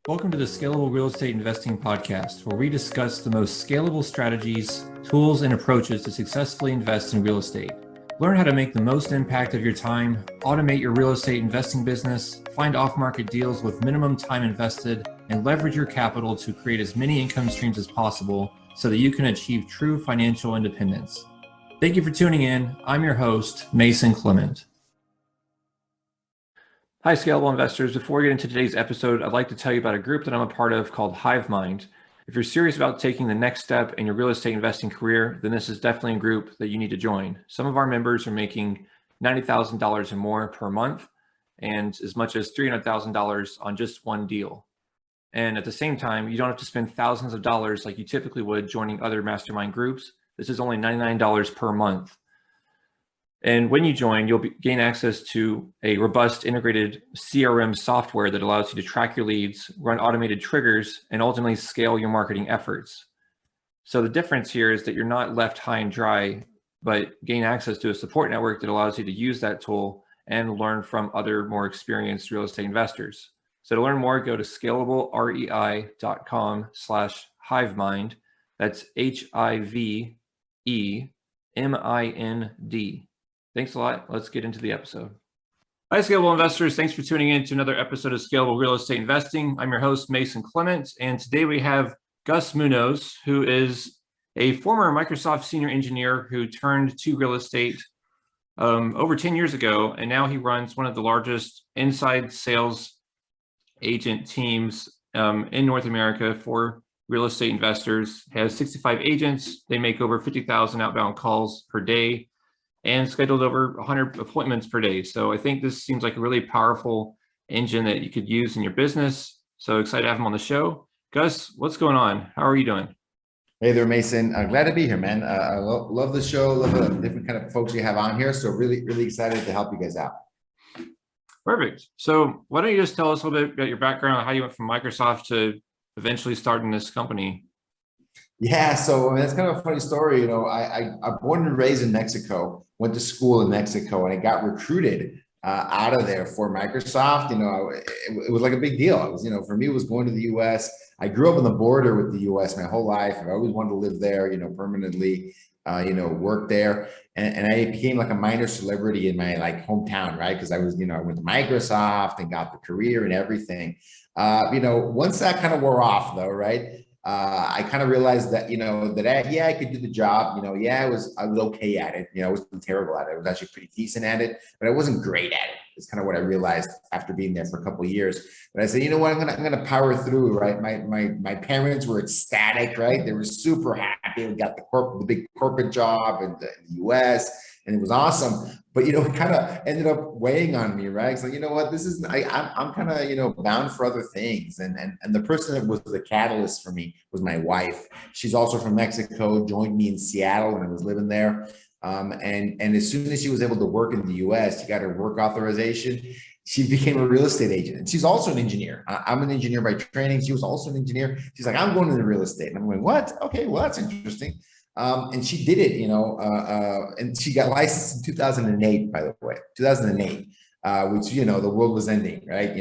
Welcome to the Scalable Real Estate Investing Podcast, where we discuss the most scalable strategies, tools, and approaches to successfully invest in real estate. Learn how to make the most impact of your time, automate your real estate investing business, find off-market deals with minimum time invested, and leverage your capital to create as many income streams as possible so that you can achieve true financial independence. Thank you for tuning in. I'm your host, Mason Clement. Hi, Scalable Investors. Before we get into today's episode, I'd like to tell you about a group that I'm a part of called HiveMind. If you're serious about taking the next step in your real estate investing career, then this is definitely a group that you need to join. Some of our members are making $90,000 or more per month and as much as $300,000 on just one deal. And at the same time, you don't have to spend thousands of dollars like you typically would joining other mastermind groups. This is only $99 per month. And when you join, you'll gain access to a robust integrated CRM software that allows you to track your leads, run automated triggers, and ultimately scale your marketing efforts. So the difference here is that you're not left high and dry, but gain access to a support network that allows you to use that tool and learn from other more experienced real estate investors. So to learn more, go to scalablerei.com/HiveMind. That's HIVEMIND. Thanks a lot. Let's get into the episode. Hi, Scalable Investors. Thanks for tuning in to another episode of Scalable Real Estate Investing. I'm your host, Mason Clement, and today we have Gus Munoz, who is a former Microsoft senior engineer who turned to real estate over 10 years ago, and now he runs one of the largest inside sales agent teams in North America for real estate investors. He has 65 agents. They make over 50,000 outbound calls per day and scheduled over 100 appointments per day. So I think this seems like a really powerful engine that you could use in your business. So excited to have him on the show. Gus, what's going on? How are you doing? Hey there, Mason. Glad to be here, man. I love the show, love the different kind of folks you have on here. So really excited to help you guys out. Perfect. So why don't you just tell us a little bit about your background, how you went from Microsoft to eventually starting this company? Yeah, so I mean, that's kind of a funny story. You know, I'm born and raised in Mexico, went to school in Mexico, and I got recruited out of there for Microsoft. You know, it was like a big deal. It was, you know, for me, it was going to the U.S. I grew up on the border with the U.S. my whole life. I always wanted to live there, you know, permanently, work there. And I became like a minor celebrity in my like hometown, right? Because I was, you know, I went to Microsoft and got the career and everything. Once that kind of wore off though, right? I kind of realized that, I could do the job, I was okay at it. I wasn't terrible at it. I was actually pretty decent at it, but I wasn't great at it. It's kind of what I realized after being there for a couple of years. But I said, you know what, I'm gonna power through, right? My parents were ecstatic, right? They were super happy. We got the big corporate job in the US, and it was awesome. But it kind of ended up weighing on me, right? So you know what, this is I'm kind of bound for other things, and the person that was the catalyst for me was my wife. She's also from Mexico, joined me in Seattle when I was living there, and as soon as she was able to work in the U.S., she got her work authorization. She became a real estate agent, and she's also an engineer. I'm an engineer by training. She was also an engineer. She's like, I'm going into real estate, and I'm going, what? Okay, well that's interesting. And she did it, and she got licensed in 2008, by the way, 2008, which, the world was ending, right?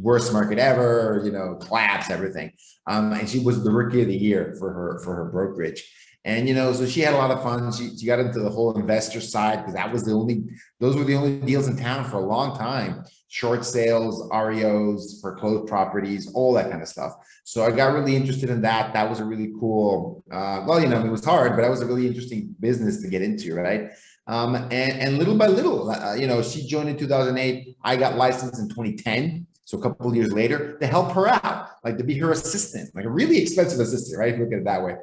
Worst market ever, collapse, everything. And she was the rookie of the year for her brokerage. And, so she had a lot of fun. She got into the whole investor side because those were the only deals in town for a long time. Short sales, REOs, foreclosed properties, all that kind of stuff. So I got really interested in that. That was a really cool, it was hard, but that was a really interesting business to get into, right? And little by little, she joined in 2008. I got licensed in 2010. So a couple of years later, to help her out, like to be her assistant, like a really expensive assistant, right? If you look at it that way.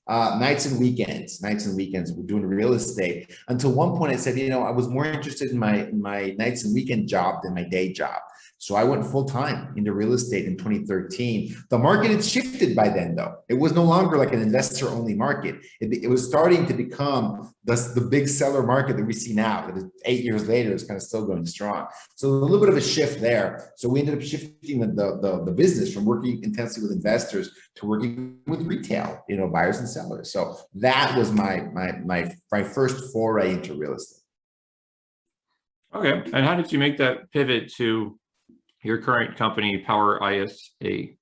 Nights and weekends, we're doing real estate. Until one point I said, I was more interested in my nights and weekend job than my day job. So I went full time into real estate in 2013. The market had shifted by then, though. It was no longer like an investor only market. It was starting to become the big seller market that we see now. That is 8 years later, is kind of still going strong. So a little bit of a shift there. So we ended up shifting the business from working intensely with investors to working with retail, buyers and sellers. So that was my first foray into real estate. Okay. And how did you make that pivot to your current company, PowerISA?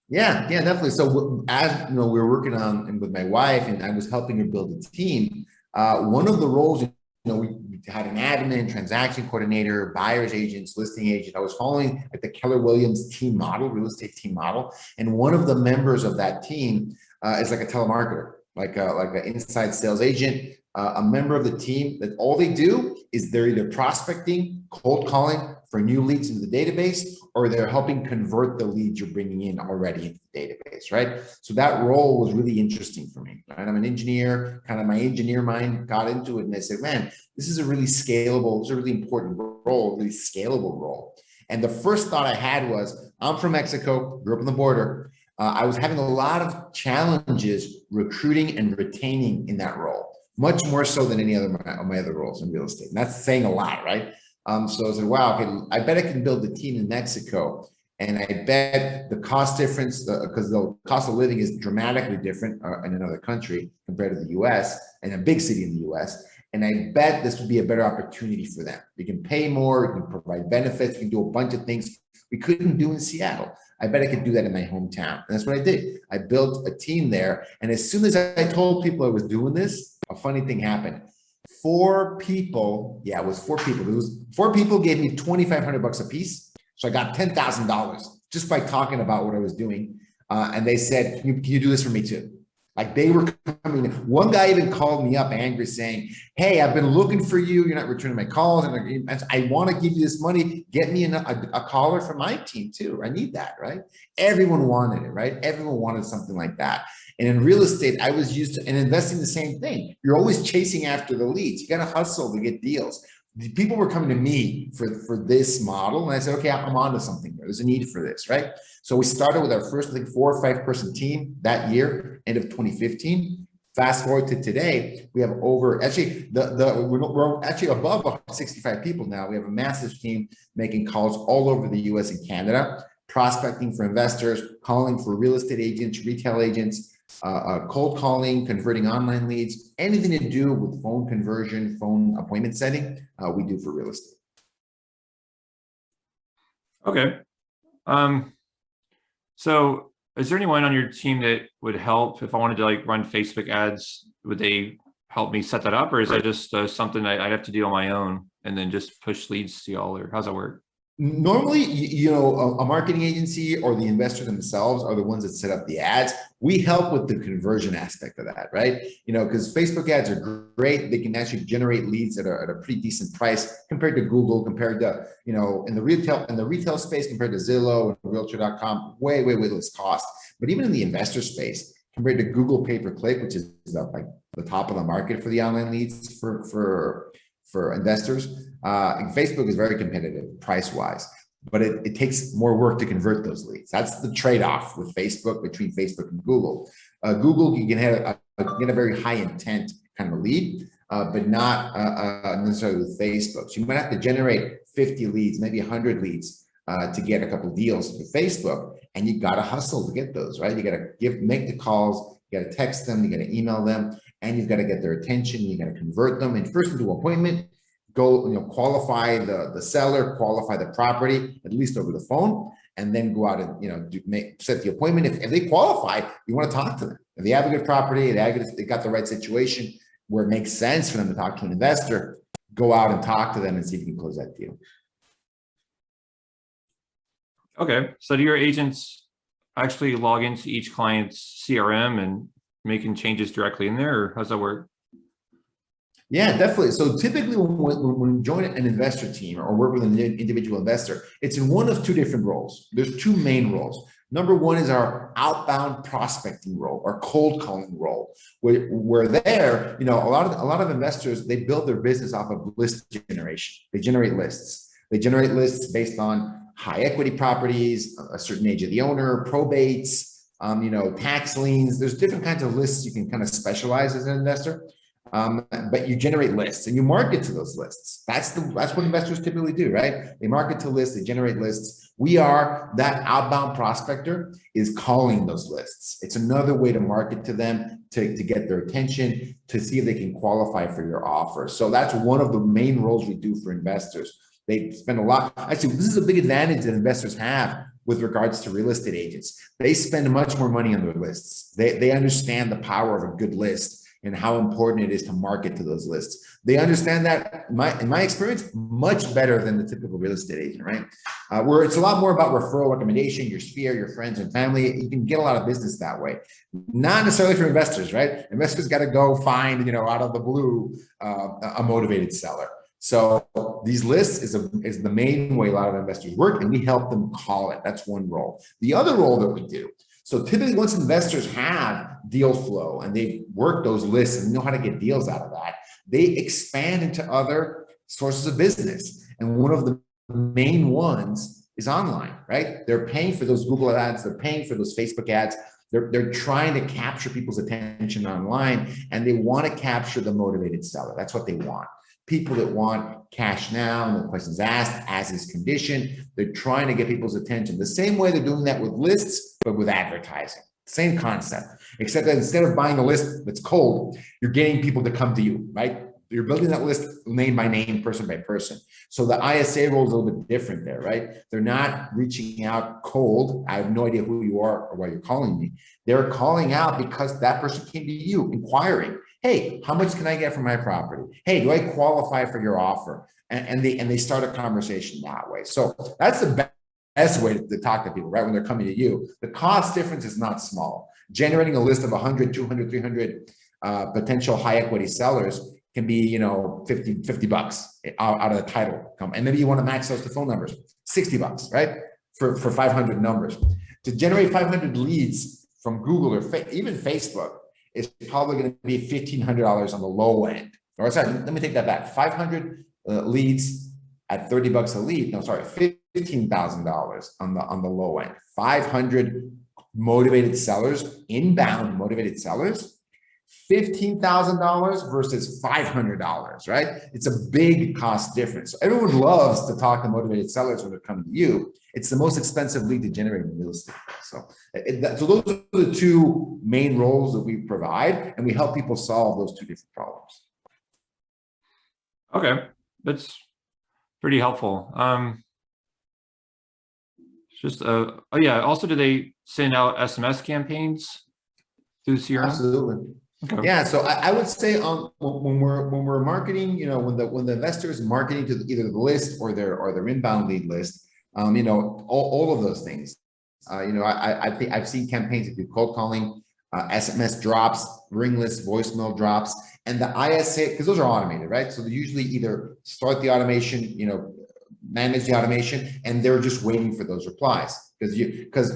Yeah, definitely. So as you know, we were working on and with my wife, and I was helping her build a team. One of the roles, we had an admin, transaction coordinator, buyer's agents, listing agent. I was following like the Keller Williams team model, real estate team model, and one of the members of that team is like a telemarketer, like an inside sales agent, a member of the team that all they do is they're either prospecting, cold calling for new leads into the database, or they're helping convert the leads you're bringing in already into the database, right? So that role was really interesting for me, right? I'm an engineer, kind of my engineer mind got into it, and I said, man, this is a really scalable, this is a really important role, really scalable role. And the first thought I had was, I'm from Mexico, grew up on the border. I was having a lot of challenges recruiting and retaining in that role, much more so than any other of my other roles in real estate. And that's saying a lot, right? So I said, wow, okay, I bet I can build a team in Mexico. And I bet the cost difference, because the cost of living is dramatically different in another country compared to the US, and a big city in the US. And I bet this would be a better opportunity for them. We can pay more, we can provide benefits, we can do a bunch of things we couldn't do in Seattle. I bet I could do that in my hometown. And that's what I did. I built a team there. And as soon as I told people I was doing this, a funny thing happened. Four people, yeah, it was four people. It was four people gave me $2,500 a piece. So I got $10,000 just by talking about what I was doing. And they said, can you do this for me too? Like they were coming. One guy even called me up angry saying, hey, I've been looking for you. You're not returning my calls. And I want to give you this money. Get me a caller for my team too. I need that, right? Everyone wanted it, right? Everyone wanted something like that. And in real estate, I was used to, and investing the same thing. You're always chasing after the leads. You got to hustle to get deals. People were coming to me for this model. And I said, okay, I'm onto something here. There's a need for this, right? So we started with our first, I think, 4 or 5 person team that year, end of 2015. Fast forward to today, we have over, actually, we're actually above 65 people now. We have a massive team making calls all over the US and Canada, prospecting for investors, calling for real estate agents, retail agents, cold calling, converting online leads, anything to do with phone conversion, phone appointment setting, we do for real estate. Okay. So is there anyone on your team that would help if I wanted to like run Facebook ads? Would they help me set that up, or is that just something I'd have to do on my own and then just push leads to y'all, or how's that work? Normally, a marketing agency or the investor themselves are the ones that set up the ads. We help with the conversion aspect of that, right? Because Facebook ads are great. They can actually generate leads at a pretty decent price compared to Google, compared to, in the retail space, compared to Zillow and Realtor.com, way less cost. But even in the investor space, compared to Google pay-per-click, which is like the top of the market for the online leads for investors, Facebook is very competitive price-wise, but it takes more work to convert those leads. That's the trade-off with Facebook, between Facebook and Google. Google, you can get a very high intent kind of lead, but not necessarily with Facebook. So you might have to generate 50 leads, maybe 100 leads to get a couple of deals with Facebook, and you got to hustle to get those, right? You got to make the calls, you got to text them, you got to email them, and you've got to get their attention. You got to convert them, and first into an appointment. Go, qualify the seller, qualify the property, at least over the phone, and then go out and, set the appointment. If they qualify, you want to talk to them. If they have a good property, they got the right situation where it makes sense for them to talk to an investor, go out and talk to them and see if you can close that deal. Okay. So do your agents actually log into each client's CRM and making changes directly in there, or how's that work? Yeah, definitely. So typically when we join an investor team or work with an individual investor, it's in one of two different roles. There's two main roles. Number one is our outbound prospecting role, or cold calling role. Where there, a lot of investors, they build their business off of list generation. They generate lists. They generate lists based on high equity properties, a certain age of the owner, probates, tax liens. There's different kinds of lists you can kind of specialize as an investor. But you generate lists and you market to those lists. That's what investors typically do, right? They market to lists, they generate lists. We are that outbound prospector is calling those lists. It's another way to market to them, to get their attention, to see if they can qualify for your offer. So that's one of the main roles we do for investors. They spend a lot. Actually, this is a big advantage that investors have with regards to real estate agents. They spend much more money on their lists. They understand the power of a good list and how important it is to market to those lists. They understand that, in my experience, much better than the typical real estate agent, right? Where it's a lot more about referral, recommendation, your sphere, your friends and family. You can get a lot of business that way. Not necessarily for investors, right? Investors got to go find, out of the blue, a motivated seller. So these lists is the main way a lot of investors work, and we help them call it. That's one role. The other role that we do, so typically once investors have deal flow and they've worked those lists and know how to get deals out of that, they expand into other sources of business. And one of the main ones is online, right? They're paying for those Google ads, they're paying for those Facebook ads. They're trying to capture people's attention online, and they want to capture the motivated seller. That's what they want. People that want cash now, no questions asked, as is condition. They're trying to get people's attention. The same way they're doing that with lists, but with advertising. Same concept, except that instead of buying a list that's cold, you're getting people to come to you, right? You're building that list name by name, person by person. So the ISA role is a little bit different there, right? They're not reaching out cold. I have no idea who you are or why you're calling me. They're calling out because that person came to you inquiring. Hey, how much can I get for my property? Hey, do I qualify for your offer? And they start a conversation that way. So that's the best way to talk to people, right? When they're coming to you. The cost difference is not small. Generating a list of 100, 200, 300 potential high equity sellers can be, 50 bucks out of the title. And maybe you want to max those to phone numbers, 60 bucks, right? For 500 numbers. To generate 500 leads from Google or even Facebook, is probably going to be $1,500 on the low end. Or sorry, let me take that back. 500 leads at 30 bucks a lead. No, sorry, $15,000 on the low end. 500 motivated sellers, inbound motivated sellers, $15,000 versus $500, right? It's a big cost difference. Everyone loves to talk to motivated sellers when they're coming to you. It's the most expensive lead to generate in real estate. So those are the two main roles that we provide, and we help people solve those two different problems. Okay, that's pretty helpful. Oh yeah. Also, do they send out SMS campaigns through CRM? Absolutely. Okay. Yeah, so I would say when we're marketing, when the investor is marketing to either the list or their inbound lead list, all of those things. I think I've seen campaigns that do cold calling, SMS drops, ring list, voicemail drops, and the ISA, because those are automated, right? So they usually either start the automation, manage the automation, and they're just waiting for those replies. Because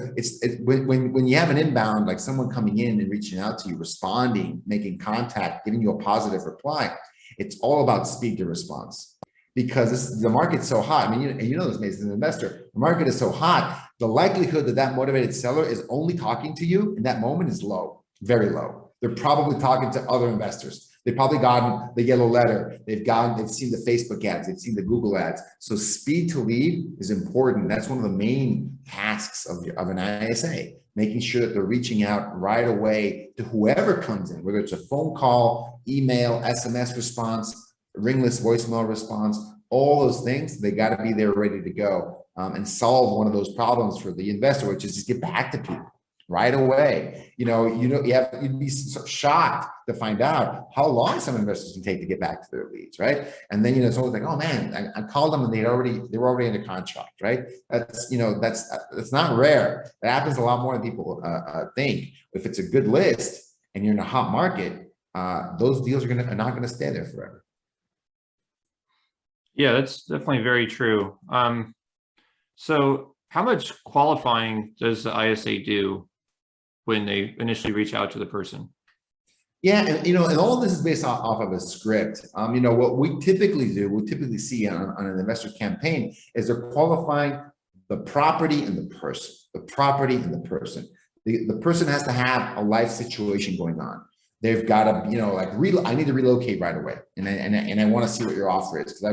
when you have an inbound, like someone coming in and reaching out to you, responding, making contact, giving you a positive reply, it's all about speed to response. Because the market's so hot. I mean, this, Mason, as an investor, the market is so hot. The likelihood that motivated seller is only talking to you in that moment is low, very low. They're probably talking to other investors. They've probably gotten the yellow letter. They've seen the Facebook ads. They've seen the Google ads. So speed to lead is important. That's one of the main tasks of an ISA, making sure that they're reaching out right away to whoever comes in, whether it's a phone call, email, SMS response, ring list, voicemail response, all those things. They got to be there ready to go and solve one of those problems for the investor, which is just get back to people right away. You'd be shocked to find out how long some investors can take to get back to their leads, right? And then it's always like, oh man, I called them and they were already under contract, right? That's not rare. It happens a lot more than people think. If it's a good list and you're in a hot market, those deals are not going to stay there forever. Yeah, that's definitely very true. So how much qualifying does the ISA do when they initially reach out to the person? Yeah, and all of this is based off of a script. What we typically see on an investor campaign is they're qualifying the property and the person. The property and the person. The person has to have a life situation going on. They've got to, I need to relocate right away, and I want to see what your offer is, because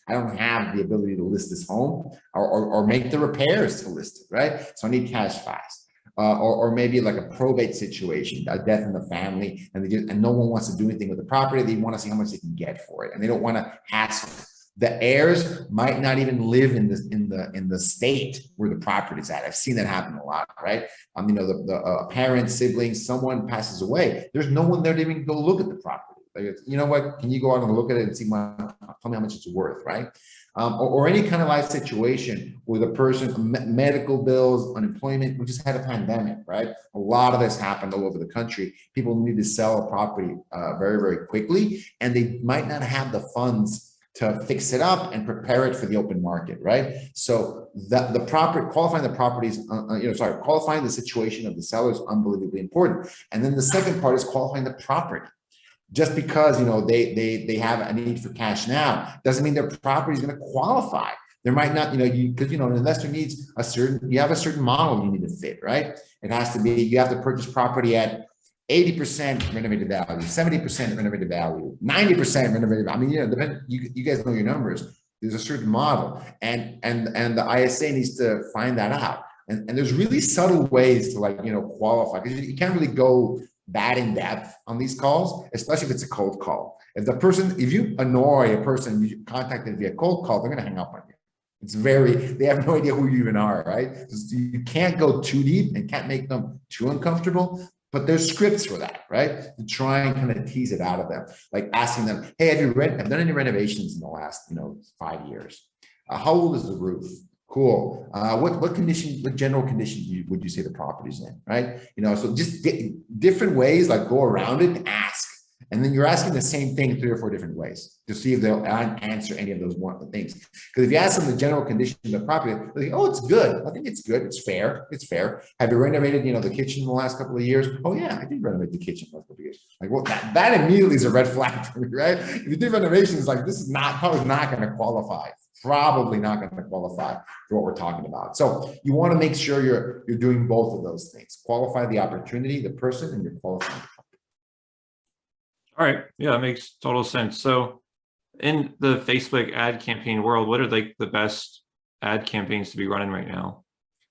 I don't have the ability to list this home or make the repairs to list it, right? So I need cash fast. Or maybe like a probate situation, a death in the family, and no one wants to do anything with the property. They want to see how much they can get for it, and they don't want to hassle The heirs might not even live in the state where the property's at. I've seen that happen a lot, right? The parents, siblings, someone passes away. There's no one there to even go look at the property. Like, you know what? Can you go out and look at it and see tell me how much it's worth, right? Or any kind of life situation where the person, medical bills, unemployment. We just had a pandemic, right? A lot of this happened all over the country. People need to sell a property very, very quickly, and they might not have the funds to fix it up and prepare it for the open market, right? So qualifying the properties, qualifying the situation of the seller is unbelievably important. And then the second part is qualifying the property. Just because they have a need for cash now doesn't mean their property is going to qualify. There might not, because an investor needs you have a certain model you need to fit, right? It has to be, you have to purchase property at 80% renovated value, 70% renovated value, 90% renovated value. I mean, you guys know your numbers. There's a certain model, and the ISA needs to find that out. And there's really subtle ways to qualify, because you can't really go that in depth on these calls, especially if it's a cold call. If you annoy a person you contacted via cold call, they're going to hang up on you. They have no idea who you even are, right? You can't go too deep and can't make them too uncomfortable. But there's scripts for that, right? To try and kind of tease it out of them, like asking them, "Hey, have done any renovations in the last, 5 years? How old is the roof? Cool. What general condition would you say the property's in, right? So just different ways, like go around it and ask. And then you're asking the same thing 3 or 4 different ways to see if they'll answer any of those things. Because if you ask them the general condition of the property, they're like, "Oh, it's good. I think it's good. It's fair. It's fair. Have you renovated, the kitchen in the last couple of years?" "Oh yeah, I did renovate the kitchen in the last couple of years." Like, well, that immediately is a red flag for me, right? If you did renovations, like this is probably not going to qualify. Probably not going to qualify for what we're talking about. So you want to make sure you're doing both of those things. Qualify the opportunity, the person, and you're qualifying. All right. Yeah, that makes total sense. So in the Facebook ad campaign world, what are the best ad campaigns to be running right now?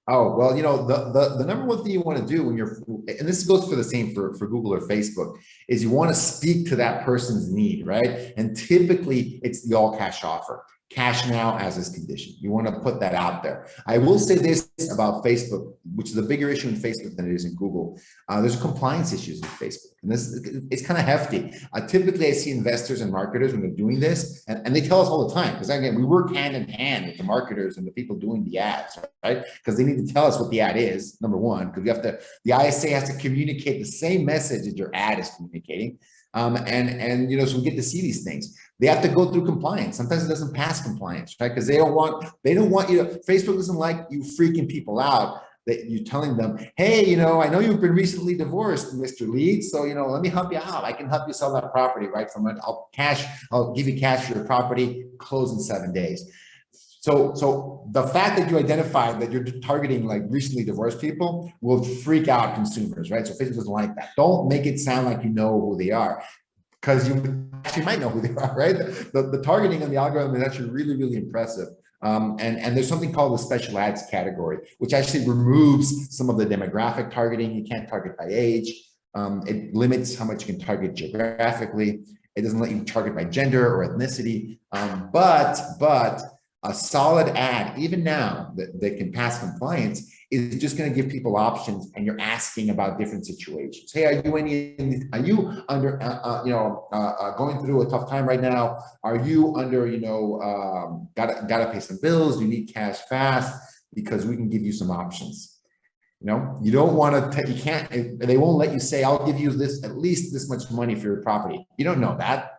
Oh, well, the number one thing you want to do when and this goes for the same for Google or Facebook, is you want to speak to that person's need, right? And typically it's the all cash offer. Cash now as is condition. You want to put that out there. I will say this about Facebook, which is a bigger issue in Facebook than it is in Google. There's compliance issues in Facebook, and it's kind of hefty. Typically, I see investors and marketers when they're doing this, and they tell us all the time, because again, we work hand in hand with the marketers and the people doing the ads, right? Because they need to tell us what the ad is, number one, because the ISA has to communicate the same message that your ad is communicating. So we get to see these things. They have to go through compliance. Sometimes it doesn't pass compliance, right? Because they don't want you to, Facebook doesn't like you freaking people out, that you're telling them, "Hey, I know you've been recently divorced, Mr. Lead. So, let me help you out. I can help you sell that property right from it. I'll give you cash for your property, close in 7 days." So the fact that you identified that you're targeting like recently divorced people will freak out consumers, right? So Facebook doesn't like that. Don't make it sound like you know who they are, because you actually might know who they are, right? The targeting and the algorithm is actually really, really impressive. And there's something called the special ads category, which actually removes some of the demographic targeting. You can't target by age. It limits how much you can target geographically. It doesn't let you target by gender or ethnicity. But a solid ad, even now that can pass compliance, is just going to give people options, and you're asking about different situations. "Hey, are you under going through a tough time right now? Are you under gotta pay some bills? Do you need cash fast? Because we can give you some options." You don't want to, you can't, they won't let you say, "I'll give you at least this much money for your property." You don't know that.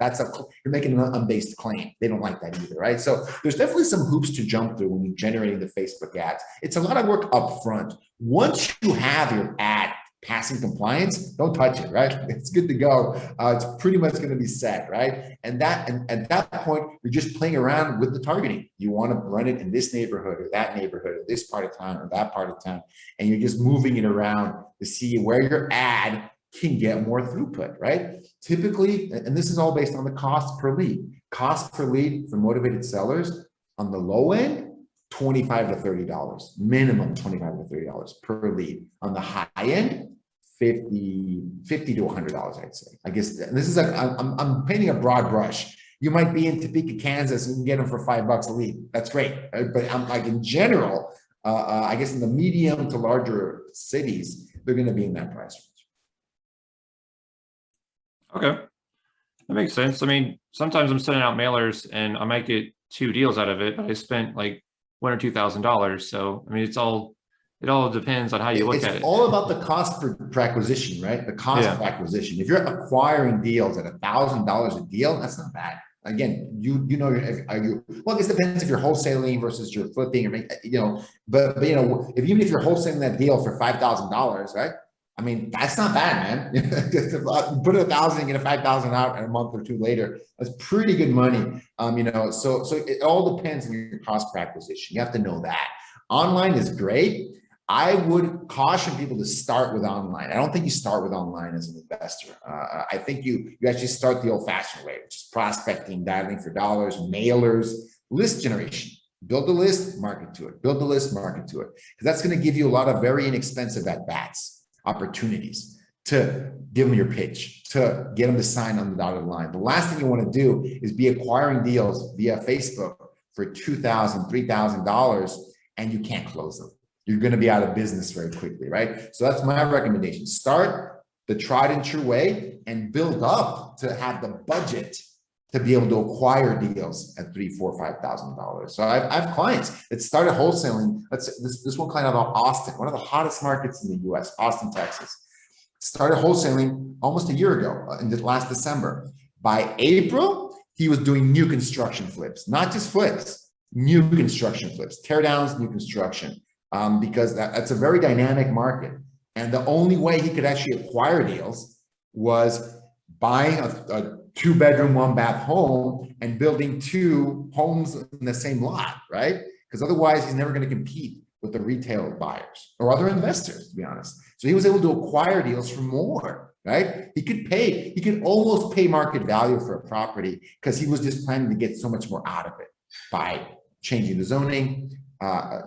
You're making an unbased claim. They don't like that either, right? So there's definitely some hoops to jump through when you're generating the Facebook ads. It's a lot of work up front. Once you have your ad passing compliance, don't touch it, right? It's good to go. It's pretty much going to be set, right? And at that point, you're just playing around with the targeting. You want to run it in this neighborhood or that neighborhood or this part of town or that part of town, and you're just moving it around to see where your ad can get more throughput, right? Typically, and this is all based on the cost per lead. Cost per lead for motivated sellers on the low end, $25 to $30, minimum $25 to $30 per lead. On the high end, $50 to $100, I'd say. I guess this is I'm painting a broad brush. You might be in Topeka, Kansas, and you can get them for $5 a lead. That's great. But I'm like in general, I guess in the medium to larger cities, they're going to be in that price range. Okay, that makes sense. I mean, sometimes I'm sending out mailers and I might get 2 deals out of it, but I spent like $1,000 or $2,000. So I mean, it all depends on how you look at it. It's all about the cost per acquisition, right? The cost of acquisition. If you're acquiring deals at $1,000 a deal, that's not bad. Again, you know, well, it depends if you're wholesaling versus you're flipping, or but you know, even if you're wholesaling that deal for $5,000, right? I mean, that's not bad, man. Put 1,000 and get a 5,000 out a month or two later. That's pretty good money. You know, so it all depends on your cost per acquisition. You have to know that. Online is great. I would caution people to start with online. I don't think you start with online as an investor. I think you actually start the old-fashioned way, which is prospecting, dialing for dollars, mailers, list generation. Build a list, market to it. Build a list, market to it. Because that's going to give you a lot of very inexpensive at-bats, opportunities to give them your pitch, to get them to sign on the dotted line. The last thing you want to do is be acquiring deals via Facebook for $2,000, $3,000, and you can't close them. You're going to be out of business very quickly, right? So that's my recommendation. Start the tried and true way and build up to have the budget to be able to acquire deals at $3,000, $4,000, $5,000. So I have clients that started wholesaling. This one client out of Austin, one of the hottest markets in the US, Austin, Texas, started wholesaling almost a year ago in the last December. By April, he was doing new construction flips, not just flips, new construction flips, tear downs, new construction. Because that's a very dynamic market. And the only way he could actually acquire deals was buying a 2-bedroom, 1-bath home and building 2 homes in the same lot, right? Because otherwise he's never going to compete with the retail buyers or other investors, to be honest. So he was able to acquire deals for more, right? He could almost pay market value for a property because he was just planning to get so much more out of it by changing the zoning,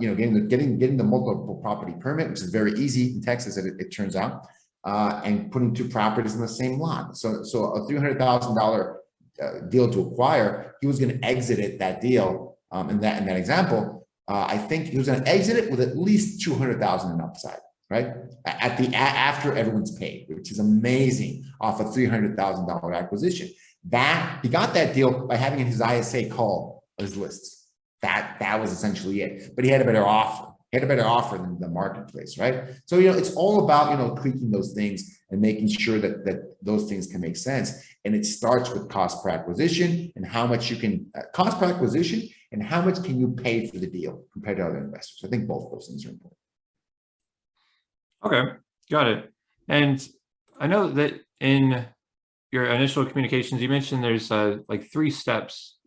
you know, getting the multiple property permit, which is very easy in Texas, it turns out, and putting 2 properties in the same lot. So a $300,000 deal to acquire, he was going to exit it, that deal, in that example. I think he was going to exit it with at least 200,000 in upside, right? After everyone's paid, which is amazing off a $300,000 acquisition. That he got that deal by having his ISA call his lists. That was essentially it. But he had a better offer. He had a better offer than the marketplace, right? So, you know, it's all about, you know, tweaking those things and making sure that those things can make sense. And it starts with cost per acquisition and how much you can, cost per acquisition and how much can you pay for the deal compared to other investors. I think both those things are important. Okay, got it. And I know that in your initial communications, you mentioned there's like 3 steps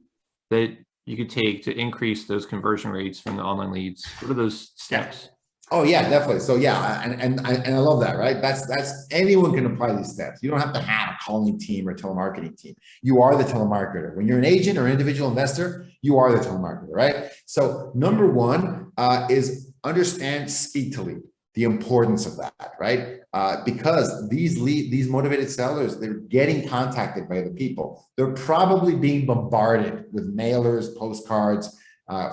that you could take to increase those conversion rates from the online leads. What are those steps? Oh yeah, definitely. So yeah, and I love that, right? That's anyone can apply these steps. You don't have to have a calling team or telemarketing team. You are the telemarketer. When you're an agent or an individual investor, you are the telemarketer, right? So number 1 is understand speed to lead, the importance of that, right? Because these motivated sellers, they're getting contacted by other people. They're probably being bombarded with mailers, postcards,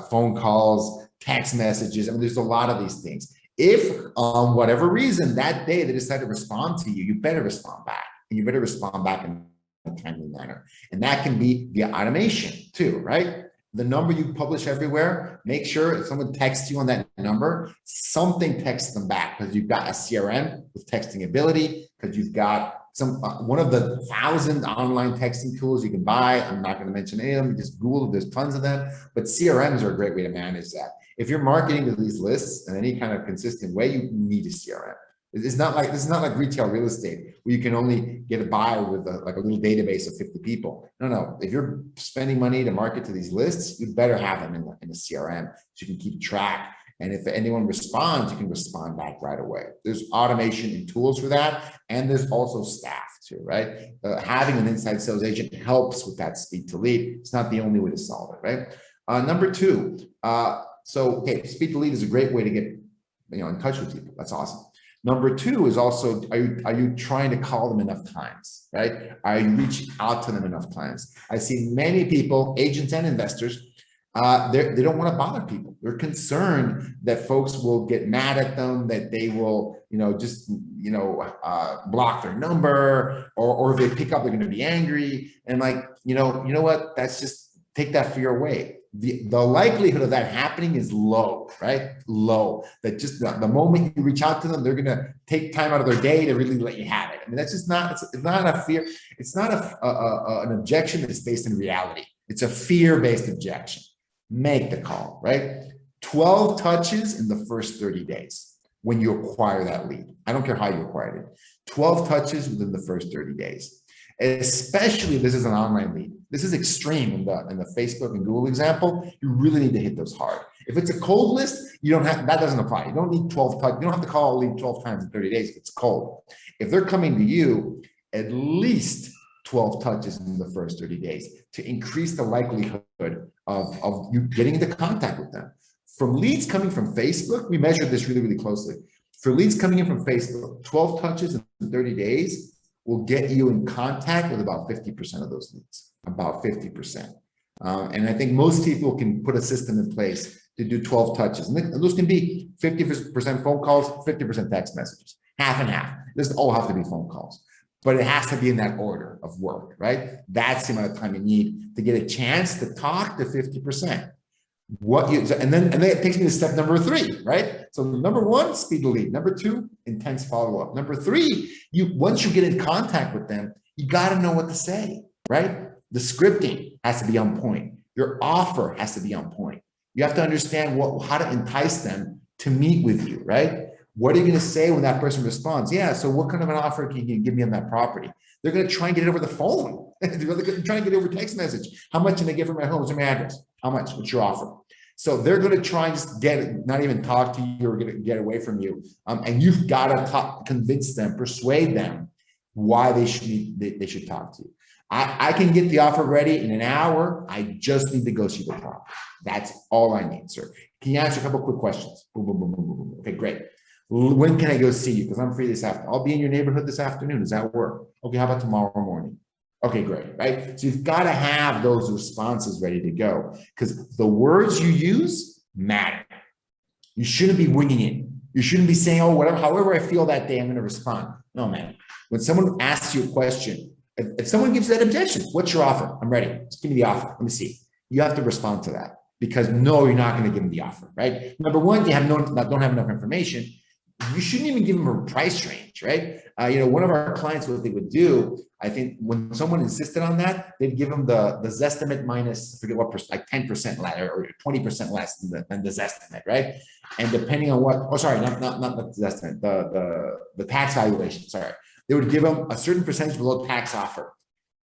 phone calls, text messages. I mean, there's a lot of these things. If on whatever reason that day they decide to respond to you, you better respond back, and you better respond back in a timely manner. And that can be via automation too, right? The number you publish everywhere, make sure if someone texts you on that number, something texts them back, because you've got a CRM with texting ability, because you've got one of the 1,000 online texting tools you can buy. I'm not going to mention any of them. You just Google, there's tons of them, but CRMs are a great way to manage that. If you're marketing to these lists in any kind of consistent way, you need a CRM. This is not like retail real estate where you can only get a buyer with like a little database of 50 people. No. If you're spending money to market to these lists, you better have them in a CRM so you can keep track. And if anyone responds, you can respond back right away. There's automation and tools for that. And there's also staff too, right? Having an inside sales agent helps with that speed to lead. It's not the only way to solve it, right? Number 2, speed to lead is a great way to get in touch with people. That's awesome. Number two is also, are you trying to call them enough times, right? Are you reaching out to them enough times? I see many people, agents and investors, they don't want to bother people. They're concerned that folks will get mad at them, that they will, block their number, or if they pick up, they're going to be angry. And like, you know what? That's just, take that fear away. The likelihood of that happening is low, right? Low. That just the moment you reach out to them, they're going to take time out of their day to really let you have it. I mean, that's just not, it's not a fear. It's not an objection that's based in reality. It's a fear-based objection. Make the call, right? 12 touches in the first 30 days when you acquire that lead. I don't care how you acquired it. 12 touches within the first 30 days. Especially if this is an online lead. This is extreme in the Facebook and Google example. You really need to hit those hard. If it's a cold list, you don't have, that doesn't apply. You don't need 12 touch. You don't have to call a lead 12 times in 30 days if it's cold. If they're coming to you, at least 12 touches in the first 30 days to increase the likelihood of you getting into contact with them. From leads coming from Facebook, we measured this really, really closely. For leads coming in from Facebook, 12 touches in 30 days will get you in contact with about 50% of those leads, about 50%. And I think most people can put a system in place to do 12 touches. And those can be 50% phone calls, 50% text messages, half and half. It doesn't all have to be phone calls, but it has to be in that order of work, right? That's the amount of time you need to get a chance to talk to 50%. And then it takes me to step number 3, right? So number 1, speed the lead. Number 2, intense follow-up. Number 3, once you get in contact with them, you got to know what to say, right? The scripting has to be on point. Your offer has to be on point. You have to understand how to entice them to meet with you, right? What are you going to say when that person responds? Yeah, so what kind of an offer can you give me on that property? They're going to try and get it over the phone. They're going to try and get it over text message. How much can they get for my home? What's my address? How much? What's your offer? So they're going to try and just not even talk to you or get away from you. And you've got to convince them, persuade them why they should talk to you. I can get the offer ready in an hour. I just need to go see the property. That's all I need, sir. Can you answer a couple quick questions? Boom, boom, boom, boom, boom, boom. Okay, great. When can I go see you? Because I'm free this afternoon. I'll be in your neighborhood this afternoon. Does that work? Okay, how about tomorrow morning? Okay, great, right? So you've got to have those responses ready to go because the words you use matter. You shouldn't be winging it. You shouldn't be saying, oh, whatever, however I feel that day, I'm going to respond. No, man. When someone asks you a question, if someone gives that objection, what's your offer? I'm ready. Just give me the offer. Let me see. You have to respond to that because no, you're not going to give them the offer, right? Number one, you don't have enough information. You shouldn't even give them a price range, right? One of our clients, what they would do, I think when someone insisted on that, they'd give them the Zestimate minus, I forget what percent, like 10% less or 20% less than the Zestimate, right? And depending on what, oh, sorry, not the Zestimate, the tax valuation, sorry. They would give them a certain percentage below tax offer.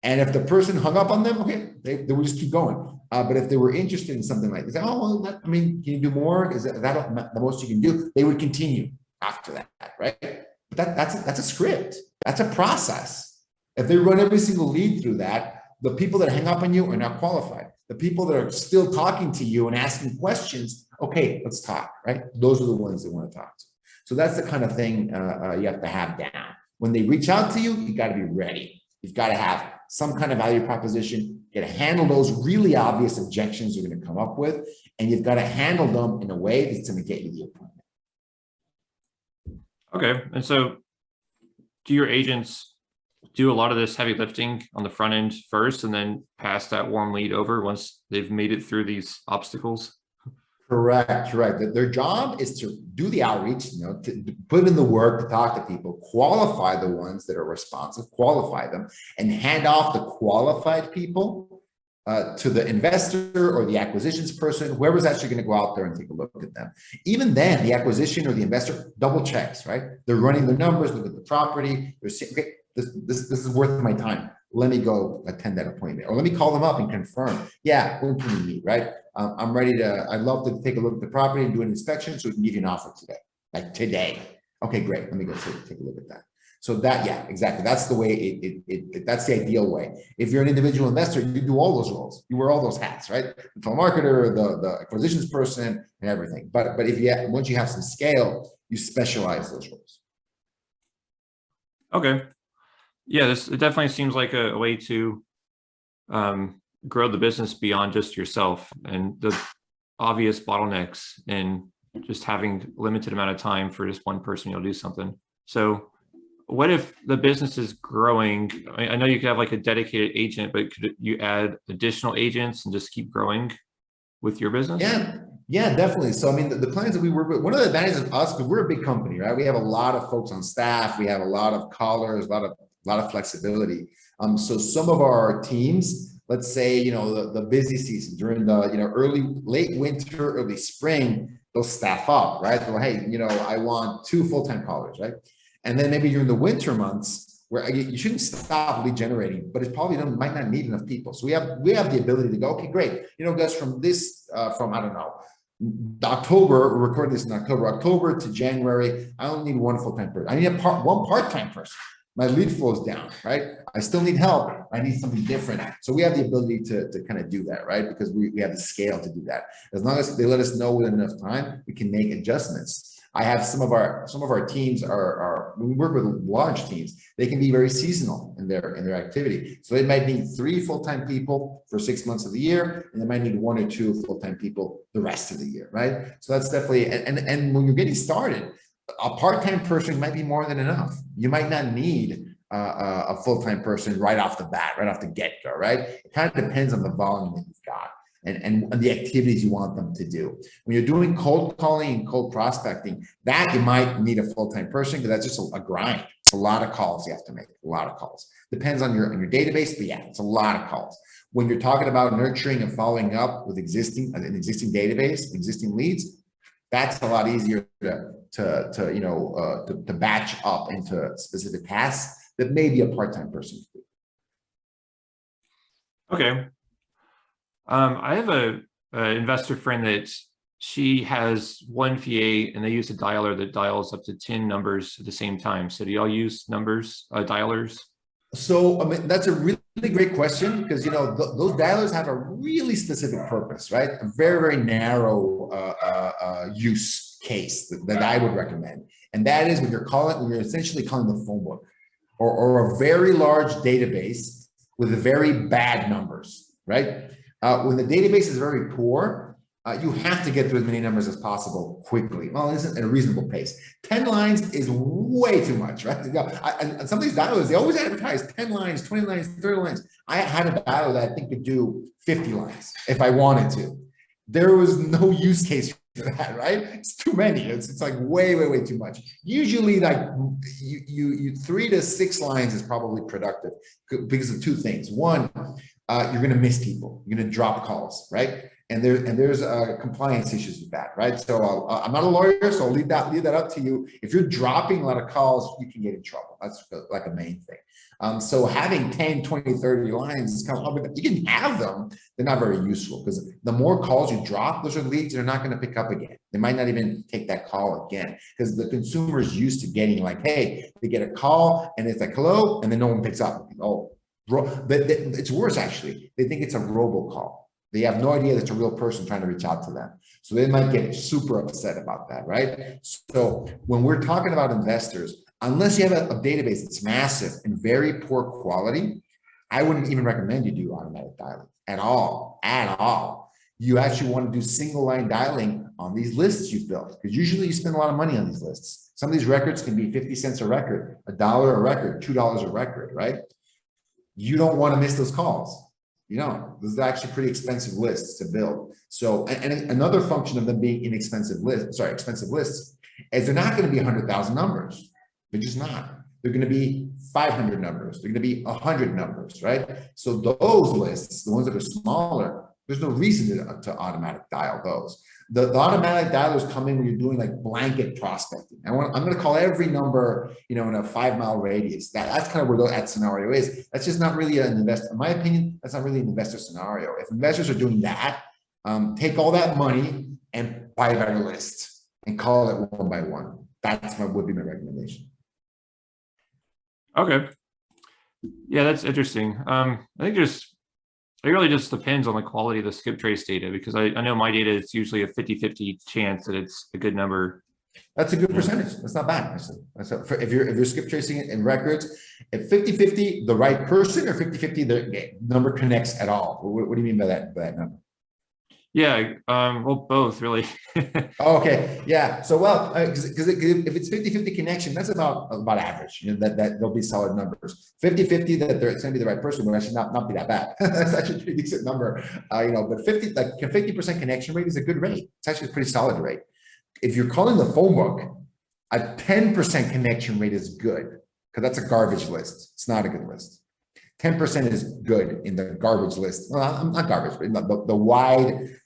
And if the person hung up on them, okay, they would just keep going. But if they were interested in something like this, oh, well, can you do more? Is that the most you can do? They would continue after that, right? But that's a script. That's a process. If they run every single lead through that, the people that hang up on you are not qualified. The people that are still talking to you and asking questions, okay, let's talk, right? Those are the ones they want to talk to. So that's the kind of thing you have to have down. When they reach out to you, you got to be ready. You've got to have some kind of value proposition. You got to handle those really obvious objections you're going to come up with, and you've got to handle them in a way that's going to get you the appointment. Okay. And so do your agents do a lot of this heavy lifting on the front end first and then pass that warm lead over once they've made it through these obstacles? Correct. Their job is to do the outreach, to put in the work, to talk to people, qualify the ones that are responsive, qualify them, and hand off the qualified people to the investor or the acquisitions person, whoever's actually going to go out there and take a look at them. Even then, the acquisition or the investor double checks, right? They're running the numbers, look at the property. They're saying, okay, this is worth my time. Let me go attend that appointment, or let me call them up and confirm. Yeah, when can we meet, right? I'm ready to, I'd love to take a look at the property and do an inspection so we can give you an offer today, like today. Okay, great. Let me go take a look at that. So that, yeah, exactly. That's the way that's the ideal way. If you're an individual investor, you do all those roles. You wear all those hats, right? The telemarketer, the acquisitions person, and everything. But if once you have some scale, you specialize those roles. Okay. Yeah, it definitely seems like a way to grow the business beyond just yourself, and the obvious bottlenecks in just having limited amount of time for just one person, you'll do something. So what if the business is growing? I know you could have like a dedicated agent, but could you add additional agents and just keep growing with your business? Yeah, yeah, definitely. So I mean, the clients that we work with, one of the advantages of us, because we're a big company, right? We have a lot of folks on staff, we have a lot of callers, a lot of flexibility. So some of our teams, let's say, the busy season during the late winter, early spring, they'll staff up, right? They'll, hey, I want 2 full-time callers, right? And then maybe during the winter months, where you shouldn't stop lead generating, but it's probably might not need enough people. So we have the ability to go, okay, great. Gus, from I don't know, October, we're recording this in October to January, I only need 1 full-time person. I need one part-time person. My lead flow is down, right? I still need help. I need something different. So we have the ability to kind of do that, right? Because we have the scale to do that. As long as they let us know within enough time, we can make adjustments. I have some of our teams are when we work with large teams, they can be very seasonal in their activity. So they might need 3 full-time people for 6 months of the year, and they might need 1 or 2 full-time people the rest of the year, right? So that's definitely, and when you're getting started, a part-time person might be more than enough. You might not need a full-time person right off the bat, right off the get-go, right? It kind of depends on the volume that you've got and the activities you want them to do. When you're doing cold calling and cold prospecting, that you might need a full-time person, because that's just a grind. It's a lot of calls you have to make, a lot of calls. Depends on your database, but yeah, it's a lot of calls. When you're talking about nurturing and following up with an existing database, existing leads, that's a lot easier to batch up into specific tasks that maybe a part-time person could do. Okay. I have a investor friend that she has one VA and they use a dialer that dials up to 10 numbers at the same time. So do y'all use dialers? So I mean, that's a really great question, because those dialers have a really specific purpose, right? A very, very narrow use case that I would recommend. And that is when you're essentially calling the phone book or a very large database with very bad numbers, right? When the database is very poor, you have to get through as many numbers as possible quickly. Well, it isn't at a reasonable pace. 10 lines is way too much, right? And some of these dialers, they always advertise 10 lines, 20 lines, 30 lines. I had a dialer that I think could do 50 lines if I wanted to. There was no use case for that, right? It's too many. It's like way, way, way too much. Usually, like you 3 to 6 lines is probably productive because of 2 things. One, you're going to miss people. You're going to drop calls, right? And there's compliance issues with that, right? So I'm not a lawyer, so I'll leave that up to you. If you're dropping a lot of calls, you can get in trouble. That's like a main thing. So having 10, 20, 30 lines is kind of, you can have them. They're not very useful, because the more calls you drop, those are leads they're not going to pick up again. They might not even take that call again, because the consumer is used to getting like, hey, they get a call and it's like, hello, and then no one picks up. Oh, it's worse actually. They think it's a robocall. They have no idea that it's a real person trying to reach out to them. So they might get super upset about that, right? So when we're talking about investors, unless you have a database that's massive and very poor quality, I wouldn't even recommend you do automatic dialing at all. You actually want to do single line dialing on these lists you've built, because usually you spend a lot of money on these lists. Some of these records can be 50 cents a record, $1 a record, $2 a record, right? You don't want to miss those calls. This is actually pretty expensive lists to build. So, and another function of them being expensive lists, is they're not going to be 100,000 numbers. They're just not. They're going to be 500 numbers. They're going to be 100 numbers, right? So those lists, the ones that are smaller, there's no reason to automatic dial those. The automatic dialers come in when you're doing like blanket prospecting. I'm going to call every number, in a 5-mile radius. That's kind of where that scenario is. That's just not really an investor. In my opinion, that's not really an investor scenario. If investors are doing that, take all that money and buy a better list and call it one by one. Would be my recommendation. Okay. Yeah, that's interesting. I think it really just depends on the quality of the skip trace data, because I know my data is usually a 50-50 chance that it's a good number. That's a good percentage. That's not bad. If you're skip tracing it in records, if 50-50 the right person or 50-50 the number connects at all. What do you mean by that number? Yeah, well, both really. Oh, okay, yeah. So well, because if it's 50-50 connection, that's about average. You know, that there'll be solid numbers. 50-50 that it's going to be the right person will actually not be that bad. That's actually a pretty decent number. But 50% connection rate is a good rate. It's actually a pretty solid rate. If you're calling the phone book, a 10% connection rate is good because that's a garbage list. It's not a good list. 10% is good in the garbage list. Well, not garbage, but the wide,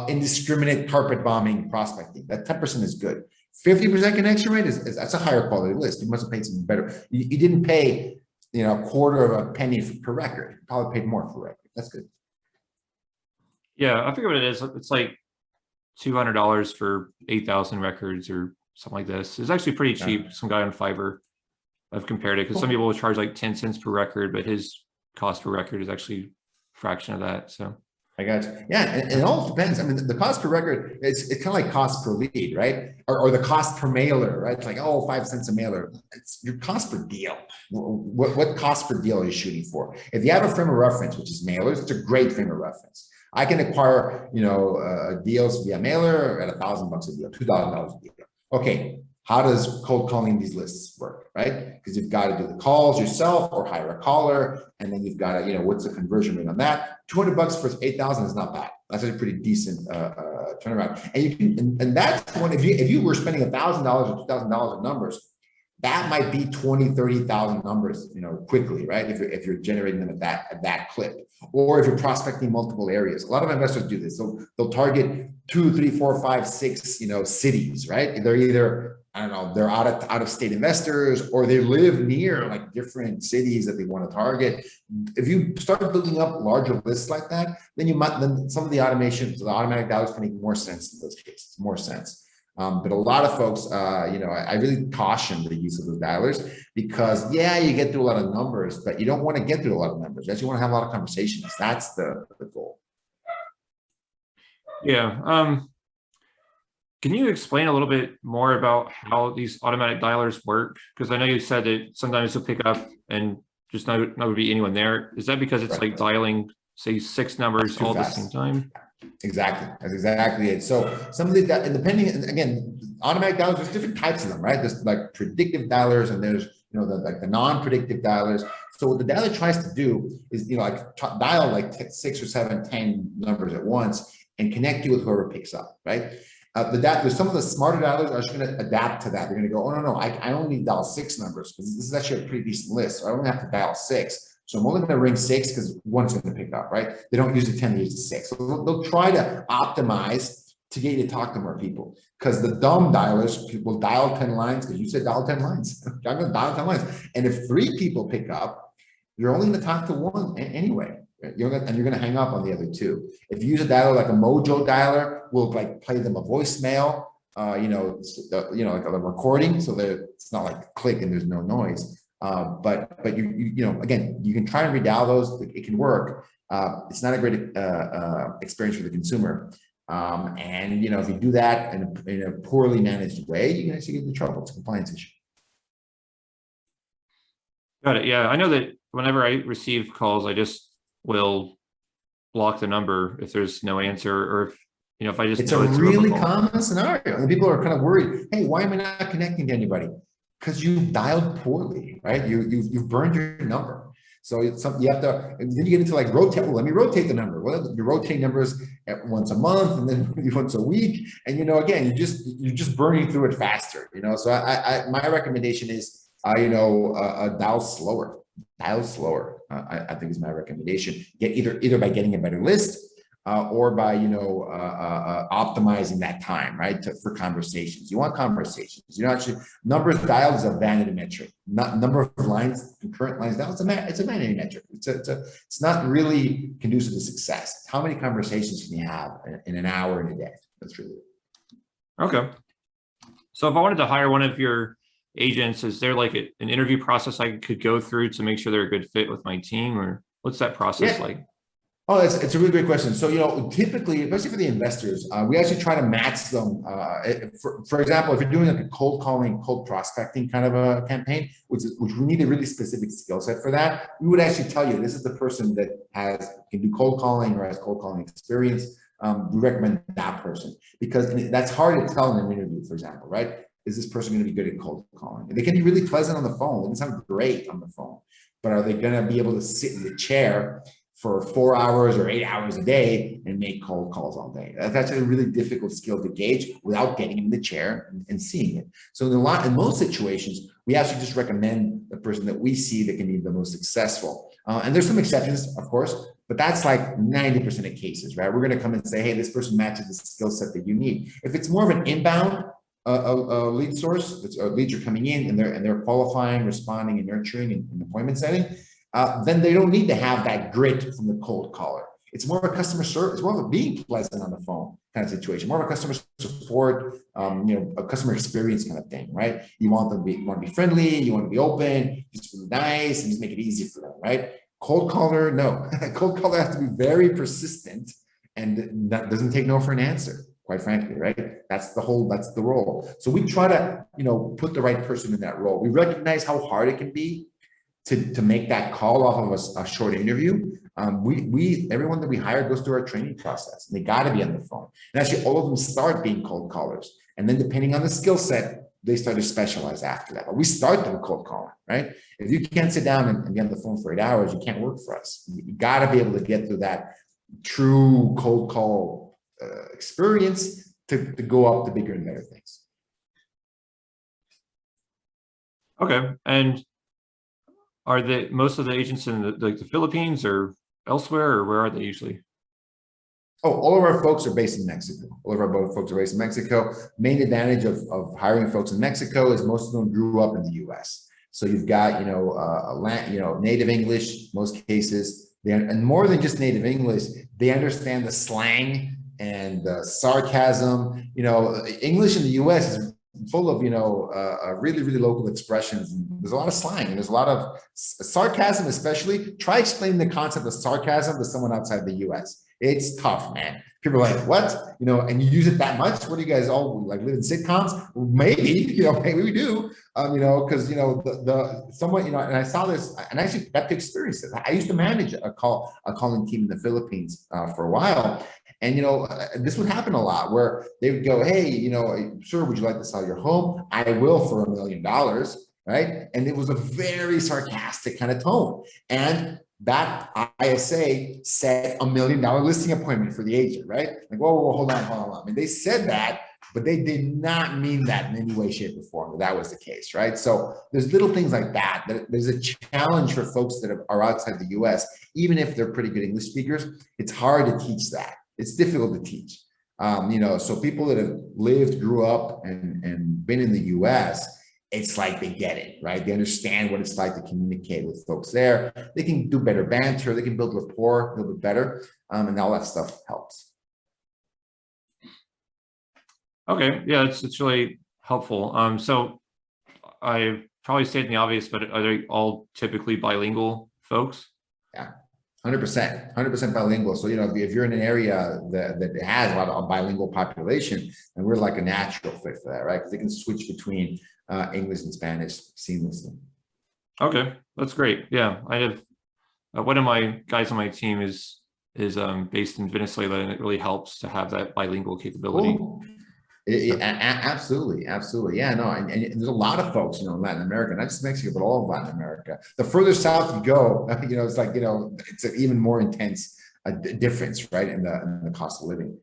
indiscriminate carpet bombing prospecting. That 10% is good. 50% connection rate is that's a higher quality list. You must have paid something better. You didn't pay, a quarter of a penny per record. You probably paid more per record. That's good. Yeah, I forget what it is. It's like $200 for 8,000 records or something like this. It's actually pretty cheap. Some guy on Fiverr, I've compared it because some people will charge like 10 cents per record, but his cost per record is actually a fraction of that. So I got you. Yeah, and it all depends. I mean, the cost per record, it's kind of like cost per lead, right? Or the cost per mailer, right? It's like, 5 cents a mailer. It's your cost per deal. What cost per deal are you shooting for? If you have a frame of reference, which is mailers, it's a great frame of reference. I can acquire, deals via mailer at $1,000 a deal, $2,000 a deal. Okay, how does cold calling these lists work, right? Because you've got to do the calls yourself or hire a caller, and then you've got to, what's the conversion rate on that? $200 for 8,000 is not bad. That's a pretty decent turnaround. And you can, and that's one. If you were spending $1,000 or $2,000 on numbers, that might be 20, 30,000 numbers, quickly, right? If you're generating them at that clip, or if you're prospecting multiple areas. A lot of investors do this. They'll target 2, 3, 4, 5, 6, cities, right? They're either, I don't know, they're out of state investors, or they live near like different cities that they want to target. If you start building up larger lists like that, then some of the automations, the automatic dialers can make more sense in those cases, more sense. But a lot of folks, I really caution the use of those dialers because, you get through a lot of numbers, but you don't want to get through a lot of numbers. You actually want to have a lot of conversations. That's the goal. yeah. Can you explain a little bit more about how these automatic dialers work? Because I know you said that sometimes you'll pick up and just not would be anyone there. Is that because it's like dialing, say, 6 numbers all at the same time? Exactly. That's exactly it. So some of the, and depending, again, automatic dialers, there's different types of them, right? There's like predictive dialers, and there's, the non-predictive dialers. So what the dialer tries to do is, dial like 6 or 7, 10 numbers at once and connect you with whoever picks up, right? There's some of the smarter dialers are just going to adapt to that. They're going to go, oh, no, I only need to dial 6 numbers because this is actually a pretty decent list. So I only have to dial 6. So I'm only going to ring 6 because one's going to pick up, right? They don't usually tend to use the 6. So they'll try to optimize to get you to talk to more people, because the dumb dialers will dial 10 lines because you said dial 10 lines. I'm going to dial 10 lines. And if 3 people pick up, you're only going to talk to one anyway. And you're going to hang up on the other 2. If you use a dialer like a Mojo dialer, we'll like play them a voicemail, like a recording, so that it's not like click and there's no noise. But again, you can try and redial those. It can work. It's not a great experience for the consumer. And if you do that in a poorly managed way, you can actually get into trouble. It's a compliance issue. Got it. Yeah, I know that whenever I receive calls, I just will block the number if there's no answer, or if I just. It's a really common scenario, and people are kind of worried. Hey, why am I not connecting to anybody? Because you dialed poorly, right? You've burned your number. So it's something you have to, and then you get into like rotate. Well, let me rotate the number. Well, you rotate numbers at once a month, and then once a week. And again, you're just burning through it faster. So my recommendation is dial slower. Dial slower. I think is my recommendation. Get either by getting a better list. Or by optimizing that time, right, for conversations. You want conversations. Actually, numbers dialed is a vanity metric. Not number of lines, concurrent lines dialed. It's a vanity metric. It's not really conducive to success. How many conversations can you have in an hour in a day? That's really it. Okay. So if I wanted to hire one of your agents, is there like an interview process I could go through to make sure they're a good fit with my team, or what's that process like? Oh, it's a really great question. So, typically, especially for the investors, we actually try to match them. For example, if you're doing like a cold calling, cold prospecting kind of a campaign, which we need a really specific skill set for that, we would actually tell you this is the person that can do cold calling or has cold calling experience. We recommend that person because that's hard to tell in an interview, for example, right? Is this person going to be good at cold calling? They can be really pleasant on the phone. They can sound great on the phone, but are they going to be able to sit in the chair for 4 hours or 8 hours a day and make cold calls all day? That's a really difficult skill to gauge without getting in the chair and seeing it. So in most situations, we actually just recommend the person that we see that can be the most successful. And there's some exceptions, of course, but that's like 90% of cases, right? We're going to come and say, hey, this person matches the skill set that you need. If it's more of an inbound lead source, leads are coming in and they're qualifying, responding, and nurturing in appointment setting, then they don't need to have that grit from the cold caller. It's more of a customer service, it's more of a being pleasant on the phone kind of situation, more of a customer support, a customer experience kind of thing, right? You want to be friendly, you want to be open, just be nice, and just make it easy for them, right? Cold caller, no. Cold caller has to be very persistent, and that doesn't take no for an answer, quite frankly, right? That's the role. So we try to, put the right person in that role. We recognize how hard it can be to make that call off of a short interview. Everyone that we hire goes through our training process, and they got to be on the phone. And actually, all of them start being cold callers, and then depending on the skill set, they start to specialize after that. But we start them cold calling, right? If you can't sit down and be on the phone for 8 hours, you can't work for us. You got to be able to get through that true cold call experience to go up to bigger and better things. Okay, and are most of the agents in the Philippines or elsewhere, or where are they usually? Oh, all of our folks are based in Mexico. All of our folks are based in Mexico. Main advantage of hiring folks in Mexico is most of them grew up in the U.S. So you've got, native English, most cases, and more than just native English, they understand the slang and the sarcasm. English in the U.S. is full of, really, really local expressions. And there's a lot of slang and there's a lot of sarcasm, especially. Try explaining the concept of sarcasm to someone outside the U.S. It's tough, man. People are like, what? And you use it that much? What do you guys all like live in sitcoms? Well, maybe, maybe we do, because, someone, and I saw this and I actually got to experience it. I used to manage a calling team in the Philippines for a while. And, this would happen a lot where they would go, hey, sir, would you like to sell your home? I will for $1 million, right? And it was a very sarcastic kind of tone. And that ISA set $1 million listing appointment for the agent, right? Like, whoa, hold on. I mean, they said that, but they did not mean that in any way, shape, or form. That was the case, right? So there's little things like that. There's a challenge for folks that are outside the US, even if they're pretty good English speakers. It's hard to teach that. It's difficult to teach. So people that have lived, grew up, and been in the US, it's like they get it, right? They understand what it's like to communicate with folks there. They can do better banter. They can build rapport a little bit better, and all that stuff helps. Okay, yeah, it's really helpful. So I probably stated the obvious, but are they all typically bilingual folks? Yeah. 100% bilingual. So, if you're in an area that has a lot of bilingual population, and we're like a natural fit for that, right? Because they can switch between English and Spanish seamlessly. Okay, that's great. Yeah, I have one of my guys on my team is based in Venezuela, and it really helps to have that bilingual capability. Cool. Absolutely. Yeah, no, and there's a lot of folks, in Latin America, not just Mexico, but all of Latin America. The further south you go, it's like, it's an even more intense difference, right, in the cost of living.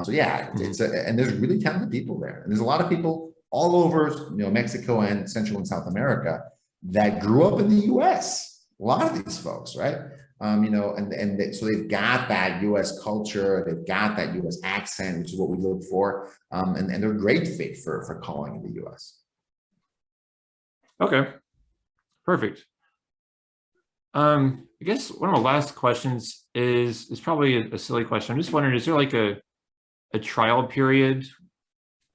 So yeah, and there's really talented people there, and there's a lot of people all over, Mexico and Central and South America that grew up in the U.S. A lot of these folks, right? So they've got that U.S. culture, they've got that U.S. accent, which is what we look for, and they're a great fit for calling in the U.S. Okay, perfect. I guess one of my last questions is probably a silly question. I'm just wondering, is there like a trial period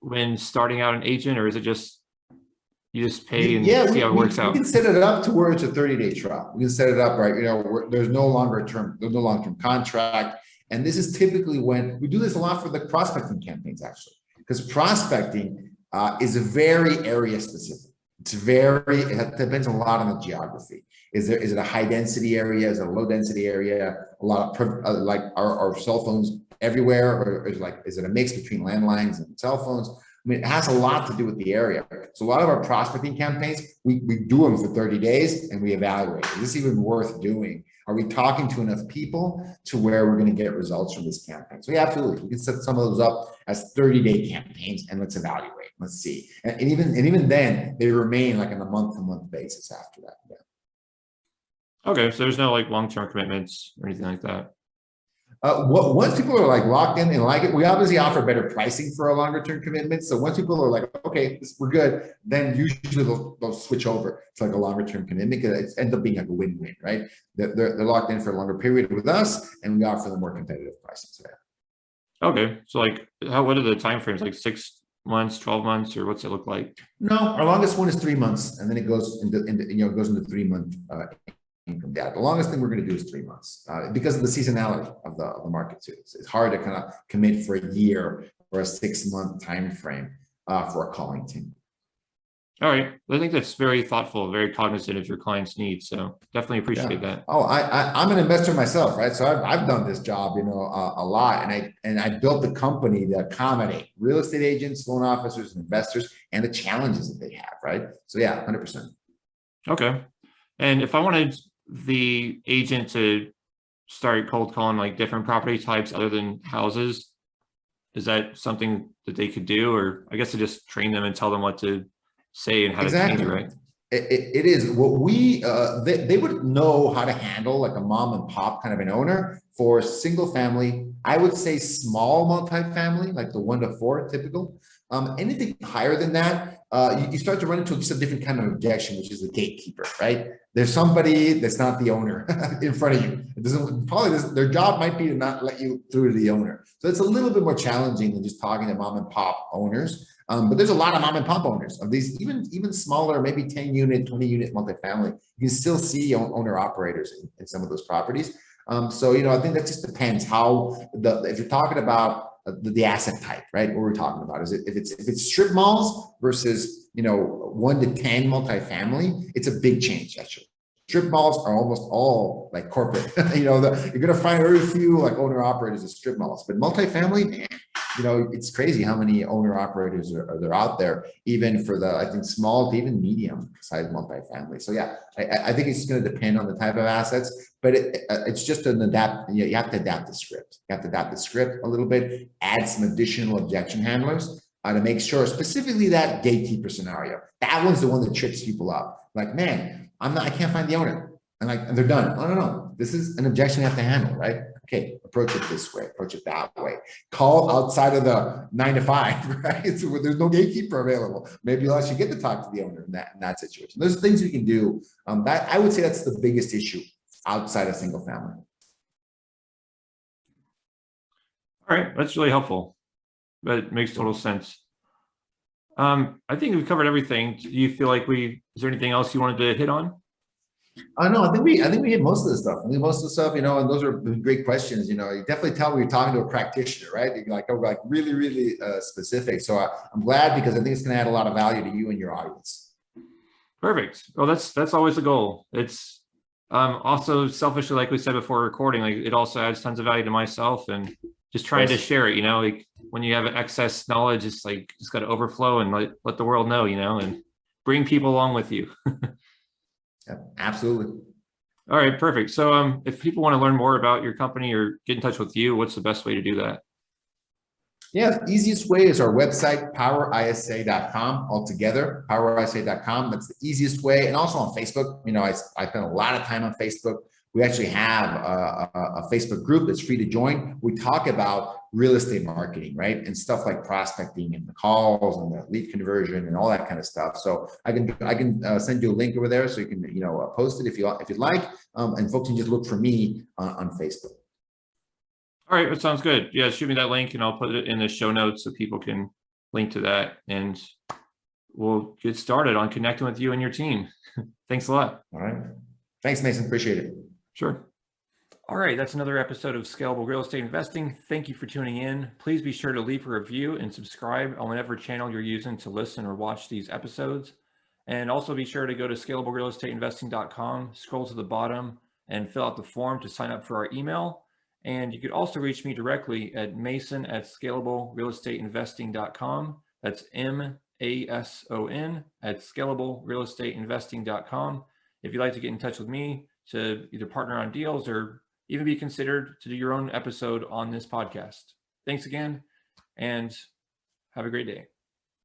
when starting out an agent, or is it just you just pay and Yeah, see how it works we out? can set it up to where it's a 30-day trial. We can set it up right. There's no long-term contract. And this is typically when we do this a lot for the prospecting campaigns, actually, because prospecting is very area specific. It depends a lot on the geography. Is it a high density area? Is it a low density area? A lot of like our cell phones everywhere, or is it a mix between landlines and cell phones? I mean, it has a lot to do with the area. So a lot of our prospecting campaigns, we do them for 30 days and we evaluate. Is this even worth doing? Are we talking to enough people to where we're going to get results from this campaign? So yeah, absolutely. We can set some of those up as 30-day campaigns and let's evaluate. Let's see. And even then, they remain like on a month-to-month basis after that. Yeah. Okay, so there's no like long-term commitments or anything like that. Once people are like locked in and like it, we obviously offer better pricing for our longer term commitments. So once people are like, okay, we're good, then usually they'll switch over to like a longer term commitment because it ends up being like a win-win, right? They're locked in for a longer period with us, and we offer them more competitive pricing. So yeah. Okay, so like, what are the time frames? Like 6 months, 12 months, or what's it look like? No, our longest one is 3 months, and then it goes into 3-month income data. The longest thing we're going to do is 3 months because of the seasonality of the market too. It's hard to kind of commit for a year or a 6-month time frame for a calling team. All right, I think that's very thoughtful, very cognizant of your clients' needs. So definitely appreciate that. Oh, I'm an investor myself, right? So I've done this job, a lot, and I built the company to accommodate real estate agents, loan officers, and investors, and the challenges that they have, right? So yeah, 100%. Okay, and if I wanted the agent to start cold calling like different property types other than houses, is that something that they could do? Or I guess to just train them and tell them what to say and how to change it, right? It is what they would know how to handle like a mom and pop kind of an owner for single family. I would say small multifamily, like the 1 to 4 typical. Anything higher than that, you start to run into just a different kind of objection, which is the gatekeeper, right? There's somebody that's not the owner in front of you. Their job might be to not let you through to the owner. So it's a little bit more challenging than just talking to mom and pop owners. But there's a lot of mom and pop owners of these, even smaller, maybe 10 unit, 20 unit multifamily. You can still see owner operators in some of those properties. So, I think that just depends if you're talking about the asset type, right? What we're talking about is if it's strip malls versus 1 to 10 multifamily, it's a big change actually. Strip malls are almost all like corporate. You're going to find very few like owner operators of strip malls, but multifamily, man, it's crazy how many owner operators are out there, even for I think small to even medium size multifamily. So yeah, I think it's going to depend on the type of assets, but it's just an adapt. You have to adapt the script. You have to adapt the script a little bit, add some additional objection handlers to make sure, specifically that gatekeeper scenario. That one's the one that trips people up. Like, man, I can't find the owner. And they're done. No. This is an objection you have to handle, right? Okay, approach it this way, approach it that way. Call outside of the 9 to 5, right? So there's no gatekeeper available. Maybe you'll actually get to talk to the owner in that situation. There's things we can do. That I would say that's the biggest issue outside of single family. All right, that's really helpful. That makes total sense. I think we've covered everything. Do you feel like is there anything else you wanted to hit on? No, I think we hit most of the stuff. And those are great questions. You definitely tell when you're talking to a practitioner, right? You're like really, really specific. So I'm glad because I think it's going to add a lot of value to you and your audience. Perfect. Well, that's always the goal. It's also selfishly, like we said before recording, like it also adds tons of value to myself and just trying to share it. Like when you have excess knowledge, it's like just got to overflow and let the world know, and bring people along with you. Yeah, absolutely. All right, perfect. So if people want to learn more about your company or get in touch with you, what's the best way to do that? Yeah, the easiest way is our website, PowerISA.com altogether, PowerISA.com. That's the easiest way. And also on Facebook, I spend a lot of time on Facebook. We actually have a Facebook group that's free to join. We talk about real estate marketing, right? And stuff like prospecting and the calls and the lead conversion and all that kind of stuff. So I can send you a link over there so you can, post it if you'd like. And folks can just look for me on Facebook. All right, that sounds good. Yeah, shoot me that link and I'll put it in the show notes so people can link to that. And we'll get started on connecting with you and your team. Thanks a lot. All right. Thanks, Mason. Appreciate it. Sure. All right, that's another episode of Scalable Real Estate Investing. Thank you for tuning in. Please be sure to leave a review and subscribe on whatever channel you're using to listen or watch these episodes. And also be sure to go to scalablerealestateinvesting.com, scroll to the bottom, and fill out the form to sign up for our email. And you could also reach me directly at mason@scalablerealestateinvesting.com. That's MASON at scalablerealestateinvesting.com. If you'd like to get in touch with me to either partner on deals or even be considered to do your own episode on this podcast. Thanks again, and have a great day.